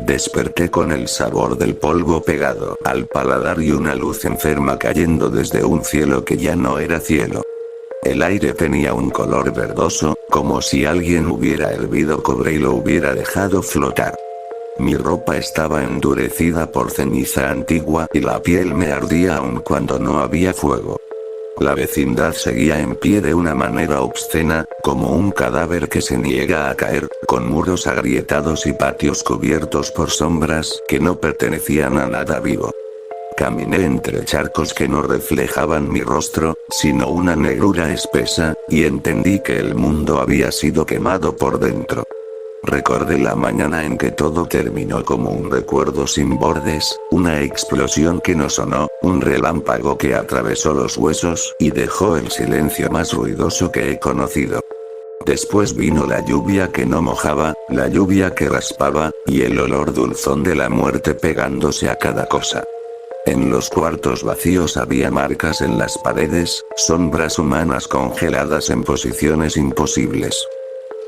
Desperté con el sabor del polvo pegado al paladar y una luz enferma cayendo desde un cielo que ya no era cielo. El aire tenía un color verdoso, como si alguien hubiera hervido cobre y lo hubiera dejado flotar. Mi ropa estaba endurecida por ceniza antigua y la piel me ardía aun cuando no había fuego. La vecindad seguía en pie de una manera obscena, como un cadáver que se niega a caer, con muros agrietados y patios cubiertos por sombras que no pertenecían a nada vivo. Caminé entre charcos que no reflejaban mi rostro, sino una negrura espesa, y entendí que el mundo había sido quemado por dentro. Recordé la mañana en que todo terminó como un recuerdo sin bordes, una explosión que no sonó, un relámpago que atravesó los huesos y dejó el silencio más ruidoso que he conocido. Después vino la lluvia que no mojaba, la lluvia que raspaba, y el olor dulzón de la muerte pegándose a cada cosa. En los cuartos vacíos había marcas en las paredes, sombras humanas congeladas en posiciones imposibles.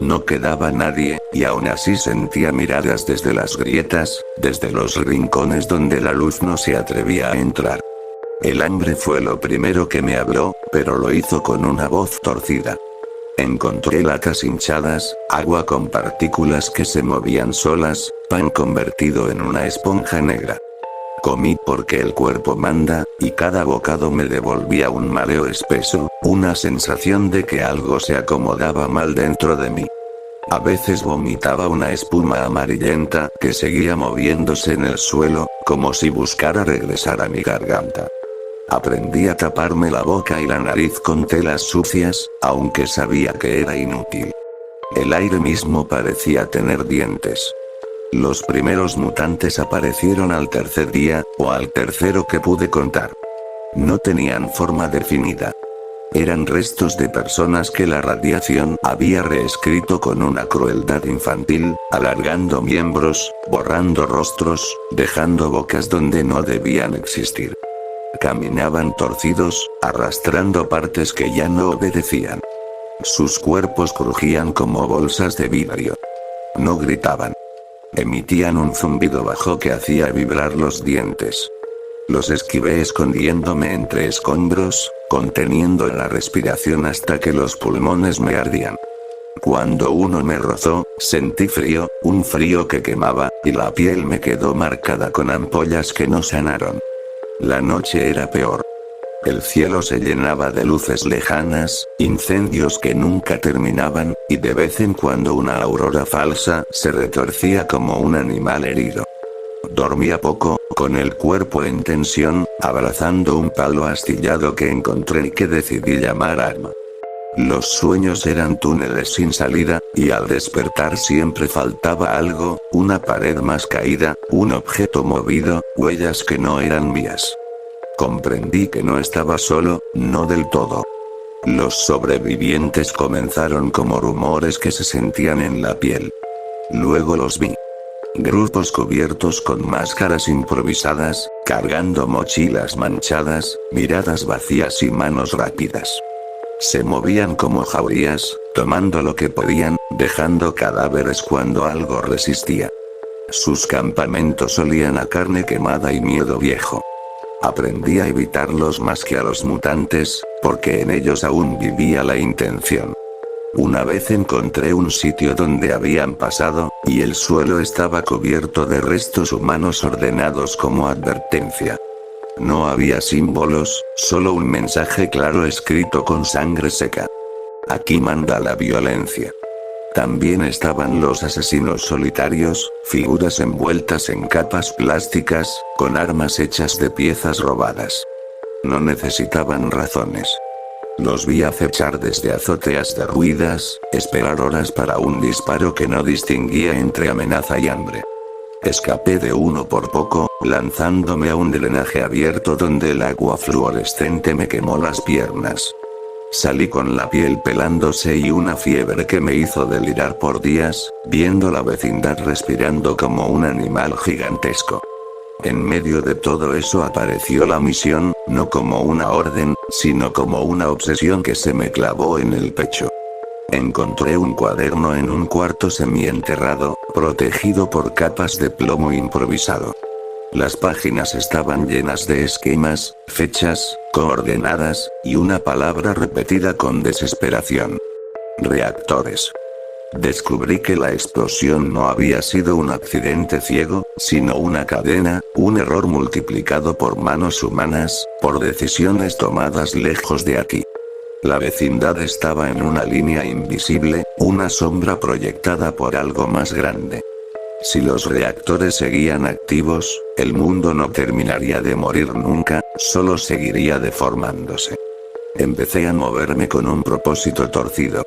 No quedaba nadie, y aún así sentía miradas desde las grietas, desde los rincones donde la luz no se atrevía a entrar. El hambre fue lo primero que me habló, pero lo hizo con una voz torcida. Encontré latas hinchadas, agua con partículas que se movían solas, pan convertido en una esponja negra. Comí porque el cuerpo manda, y cada bocado me devolvía un mareo espeso, una sensación de que algo se acomodaba mal dentro de mí. A veces vomitaba una espuma amarillenta que seguía moviéndose en el suelo, como si buscara regresar a mi garganta. Aprendí a taparme la boca y la nariz con telas sucias, aunque sabía que era inútil. El aire mismo parecía tener dientes. Los primeros mutantes aparecieron al tercer día, o al tercero que pude contar. No tenían forma definida. Eran restos de personas que la radiación había reescrito con una crueldad infantil, alargando miembros, borrando rostros, dejando bocas donde no debían existir. Caminaban torcidos, arrastrando partes que ya no obedecían. Sus cuerpos crujían como bolsas de vidrio. No gritaban. Emitían un zumbido bajo que hacía vibrar los dientes. Los esquivé escondiéndome entre escombros, conteniendo la respiración hasta que los pulmones me ardían. Cuando uno me rozó, sentí frío, un frío que quemaba, y la piel me quedó marcada con ampollas que no sanaron. La noche era peor. El cielo se llenaba de luces lejanas, incendios que nunca terminaban, y de vez en cuando una aurora falsa se retorcía como un animal herido. Dormía poco, con el cuerpo en tensión, abrazando un palo astillado que encontré y que decidí llamar arma. Los sueños eran túneles sin salida, y al despertar siempre faltaba algo, una pared más caída, un objeto movido, huellas que no eran mías. Comprendí que no estaba solo, no del todo. Los sobrevivientes comenzaron como rumores que se sentían en la piel. Luego los vi. Grupos cubiertos con máscaras improvisadas, cargando mochilas manchadas, miradas vacías y manos rápidas. Se movían como jaurías, tomando lo que podían, dejando cadáveres cuando algo resistía. Sus campamentos olían a carne quemada y miedo viejo. Aprendí a evitarlos más que a los mutantes, porque en ellos aún vivía la intención. Una vez encontré un sitio donde habían pasado, y el suelo estaba cubierto de restos humanos ordenados como advertencia. No había símbolos, solo un mensaje claro escrito con sangre seca. Aquí manda la violencia. También estaban los asesinos solitarios, figuras envueltas en capas plásticas, con armas hechas de piezas robadas. No necesitaban razones. Los vi acechar desde azoteas derruidas, esperar horas para un disparo que no distinguía entre amenaza y hambre. Escapé de uno por poco, lanzándome a un drenaje abierto donde el agua fluorescente me quemó las piernas. Salí con la piel pelándose y una fiebre que me hizo delirar por días, viendo la vecindad respirando como un animal gigantesco. En medio de todo eso apareció la misión, no como una orden, sino como una obsesión que se me clavó en el pecho. Encontré un cuaderno en un cuarto semienterrado, protegido por capas de plomo improvisado. Las páginas estaban llenas de esquemas, fechas, coordenadas, y una palabra repetida con desesperación. Reactores. Descubrí que la explosión no había sido un accidente ciego, sino una cadena, un error multiplicado por manos humanas, por decisiones tomadas lejos de aquí. La vecindad estaba en una línea invisible, una sombra proyectada por algo más grande. Si los reactores seguían activos, el mundo no terminaría de morir nunca, solo seguiría deformándose. Empecé a moverme con un propósito torcido.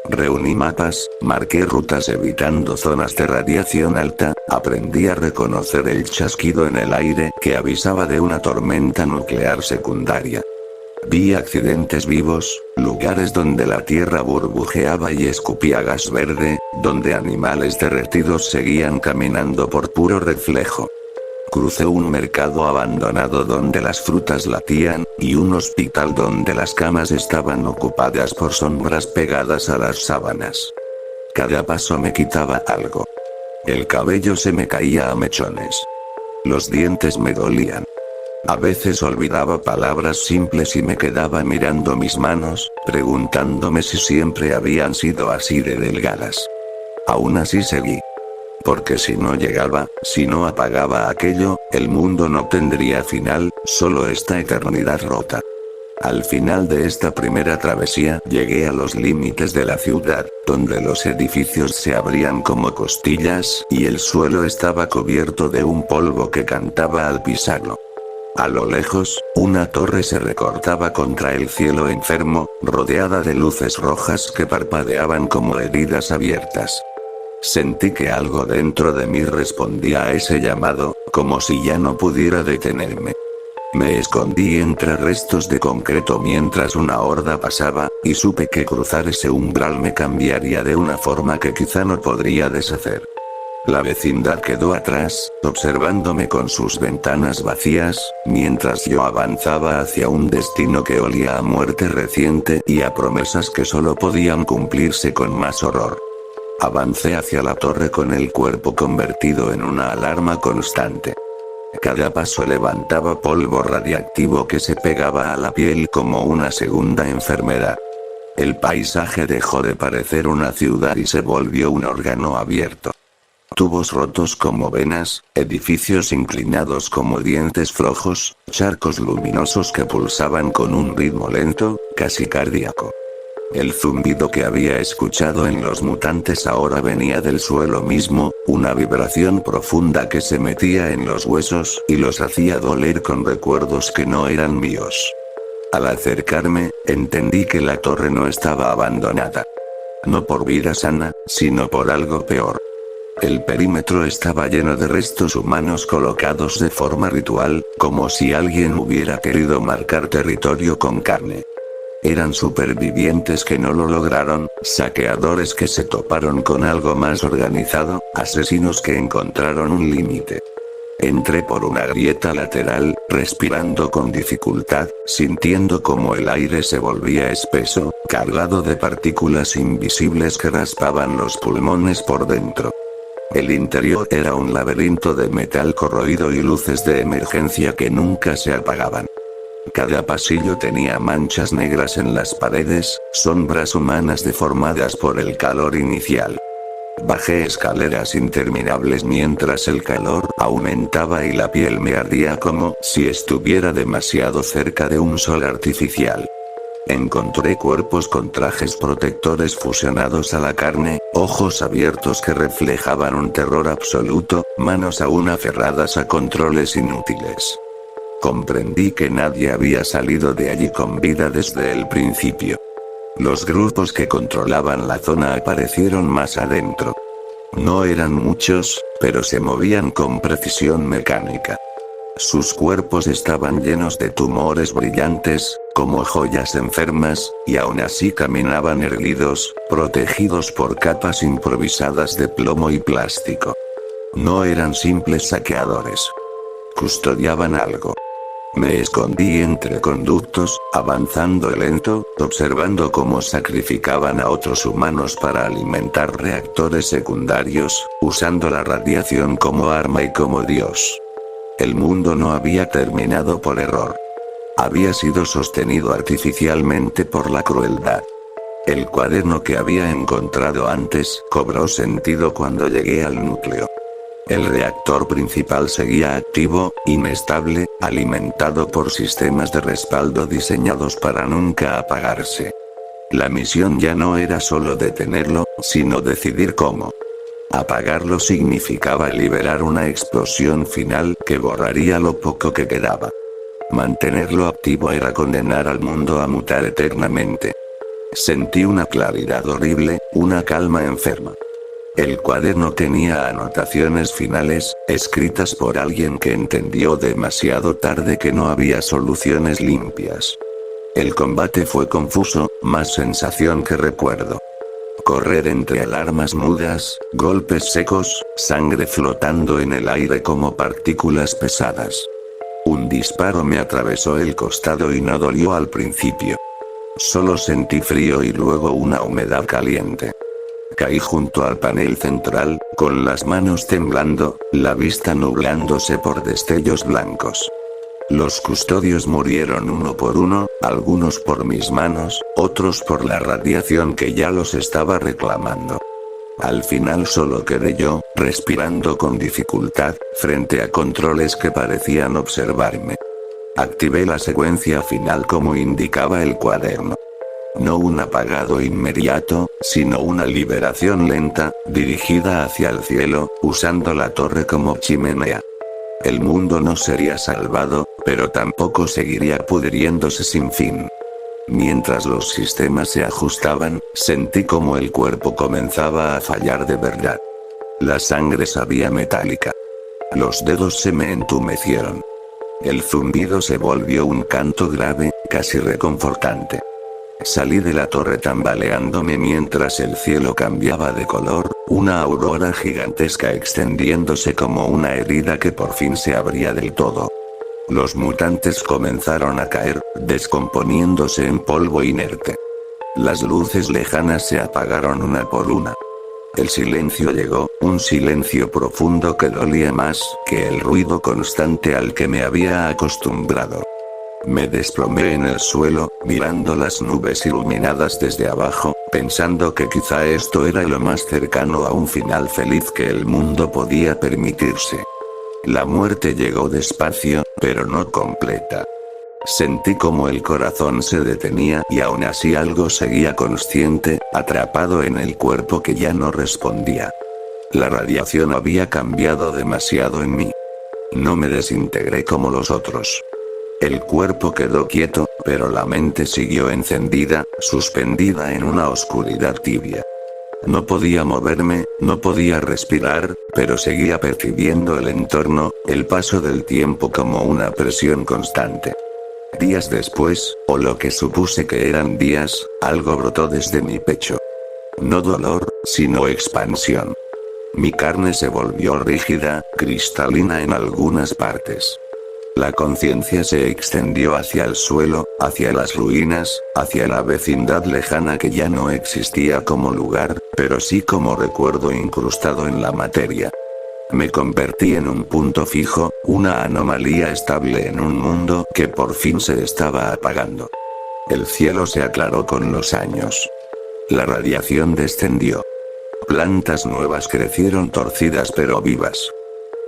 Reuní mapas, marqué rutas evitando zonas de radiación alta, aprendí a reconocer el chasquido en el aire que avisaba de una tormenta nuclear secundaria. Vi accidentes vivos, lugares donde la tierra burbujeaba y escupía gas verde, donde animales derretidos seguían caminando por puro reflejo. Crucé un mercado abandonado donde las frutas latían, y un hospital donde las camas estaban ocupadas por sombras pegadas a las sábanas. Cada paso me quitaba algo. El cabello se me caía a mechones. Los dientes me dolían. A veces olvidaba palabras simples y me quedaba mirando mis manos, preguntándome si siempre habían sido así de delgadas. Aún así seguí. Porque si no llegaba, si no apagaba aquello, el mundo no tendría final, solo esta eternidad rota. Al final de esta primera travesía, llegué a los límites de la ciudad, donde los edificios se abrían como costillas, y el suelo estaba cubierto de un polvo que cantaba al pisarlo. A lo lejos, una torre se recortaba contra el cielo enfermo, rodeada de luces rojas que parpadeaban como heridas abiertas. Sentí que algo dentro de mí respondía a ese llamado, como si ya no pudiera detenerme. Me escondí entre restos de concreto mientras una horda pasaba, y supe que cruzar ese umbral me cambiaría de una forma que quizá no podría deshacer. La vecindad quedó atrás, observándome con sus ventanas vacías, mientras yo avanzaba hacia un destino que olía a muerte reciente y a promesas que solo podían cumplirse con más horror. Avancé hacia la torre con el cuerpo convertido en una alarma constante. Cada paso levantaba polvo radiactivo que se pegaba a la piel como una segunda enfermedad. El paisaje dejó de parecer una ciudad y se volvió un órgano abierto. Tubos rotos como venas, edificios inclinados como dientes flojos, charcos luminosos que pulsaban con un ritmo lento, casi cardíaco. El zumbido que había escuchado en los mutantes ahora venía del suelo mismo, una vibración profunda que se metía en los huesos y los hacía doler con recuerdos que no eran míos. Al acercarme, entendí que la torre no estaba abandonada. No por vida sana, sino por algo peor. El perímetro estaba lleno de restos humanos colocados de forma ritual, como si alguien hubiera querido marcar territorio con carne. Eran supervivientes que no lo lograron, saqueadores que se toparon con algo más organizado, asesinos que encontraron un límite. Entré por una grieta lateral, respirando con dificultad, sintiendo como el aire se volvía espeso, cargado de partículas invisibles que raspaban los pulmones por dentro. El interior era un laberinto de metal corroído y luces de emergencia que nunca se apagaban. Cada pasillo tenía manchas negras en las paredes, sombras humanas deformadas por el calor inicial. Bajé escaleras interminables mientras el calor aumentaba y la piel me ardía como si estuviera demasiado cerca de un sol artificial. Encontré cuerpos con trajes protectores fusionados a la carne, ojos abiertos que reflejaban un terror absoluto, manos aún aferradas a controles inútiles. Comprendí que nadie había salido de allí con vida desde el principio. Los grupos que controlaban la zona aparecieron más adentro. No eran muchos, pero se movían con precisión mecánica. Sus cuerpos estaban llenos de tumores brillantes, como joyas enfermas, y aún así caminaban erguidos, protegidos por capas improvisadas de plomo y plástico. No eran simples saqueadores. Custodiaban algo. Me escondí entre conductos, avanzando lento, observando cómo sacrificaban a otros humanos para alimentar reactores secundarios, usando la radiación como arma y como dios. El mundo no había terminado por error. Había sido sostenido artificialmente por la crueldad. El cuaderno que había encontrado antes cobró sentido cuando llegué al núcleo. El reactor principal seguía activo, inestable, alimentado por sistemas de respaldo diseñados para nunca apagarse. La misión ya no era solo detenerlo, sino decidir cómo. Apagarlo significaba liberar una explosión final que borraría lo poco que quedaba. Mantenerlo activo era condenar al mundo a mutar eternamente. Sentí una claridad horrible, una calma enferma. El cuaderno tenía anotaciones finales, escritas por alguien que entendió demasiado tarde que no había soluciones limpias. El combate fue confuso, más sensación que recuerdo. Correr entre alarmas mudas, golpes secos, sangre flotando en el aire como partículas pesadas. Un disparo me atravesó el costado y no dolió al principio. Solo sentí frío y luego una humedad caliente. Caí junto al panel central, con las manos temblando, la vista nublándose por destellos blancos. Los custodios murieron uno por uno, algunos por mis manos, otros por la radiación que ya los estaba reclamando. Al final solo quedé yo, respirando con dificultad, frente a controles que parecían observarme. Activé la secuencia final como indicaba el cuaderno. No un apagado inmediato, sino una liberación lenta, dirigida hacia el cielo, usando la torre como chimenea. El mundo no sería salvado, pero tampoco seguiría pudriéndose sin fin. Mientras los sistemas se ajustaban, sentí como el cuerpo comenzaba a fallar de verdad. La sangre sabía metálica. Los dedos se me entumecieron. El zumbido se volvió un canto grave, casi reconfortante. Salí de la torre tambaleándome mientras el cielo cambiaba de color, una aurora gigantesca extendiéndose como una herida que por fin se abría del todo. Los mutantes comenzaron a caer, descomponiéndose en polvo inerte. Las luces lejanas se apagaron una por una. El silencio llegó, un silencio profundo que dolía más que el ruido constante al que me había acostumbrado. Me desplomé en el suelo, mirando las nubes iluminadas desde abajo, pensando que quizá esto era lo más cercano a un final feliz que el mundo podía permitirse. La muerte llegó despacio, pero no completa. Sentí como el corazón se detenía y aún así algo seguía consciente, atrapado en el cuerpo que ya no respondía. La radiación había cambiado demasiado en mí. No me desintegré como los otros. El cuerpo quedó quieto, pero la mente siguió encendida, suspendida en una oscuridad tibia. No podía moverme, no podía respirar, pero seguía percibiendo el entorno, el paso del tiempo como una presión constante. Días después, o lo que supuse que eran días, algo brotó desde mi pecho. No dolor, sino expansión. Mi carne se volvió rígida, cristalina en algunas partes. La conciencia se extendió hacia el suelo, hacia las ruinas, hacia la vecindad lejana que ya no existía como lugar, pero sí como recuerdo incrustado en la materia. Me convertí en un punto fijo, una anomalía estable en un mundo que por fin se estaba apagando. El cielo se aclaró con los años. La radiación descendió. Plantas nuevas crecieron torcidas pero vivas.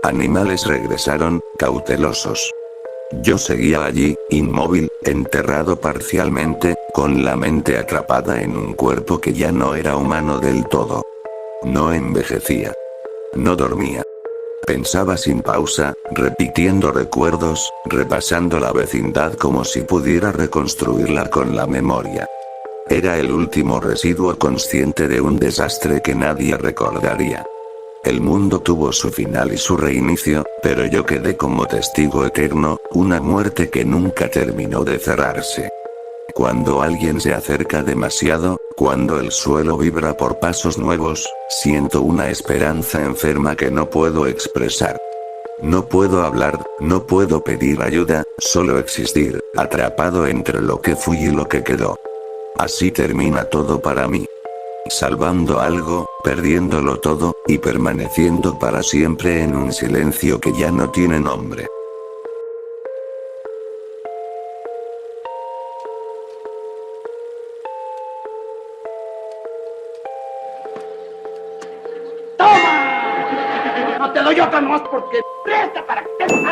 Animales regresaron, cautelosos. Yo seguía allí, inmóvil, enterrado parcialmente, con la mente atrapada en un cuerpo que ya no era humano del todo. No envejecía. No dormía. Pensaba sin pausa, repitiendo recuerdos, repasando la vecindad como si pudiera reconstruirla con la memoria. Era el último residuo consciente de un desastre que nadie recordaría. El mundo tuvo su final y su reinicio, pero yo quedé como testigo eterno, una muerte que nunca terminó de cerrarse. Cuando alguien se acerca demasiado, cuando el suelo vibra por pasos nuevos, siento una esperanza enferma que no puedo expresar. No puedo hablar, no puedo pedir ayuda, solo existir, atrapado entre lo que fui y lo que quedó. Así termina todo para mí. Salvando algo, perdiéndolo todo, y permaneciendo para siempre en un silencio que ya no tiene nombre. ¡Toma! No te doy otra más porque presta para que...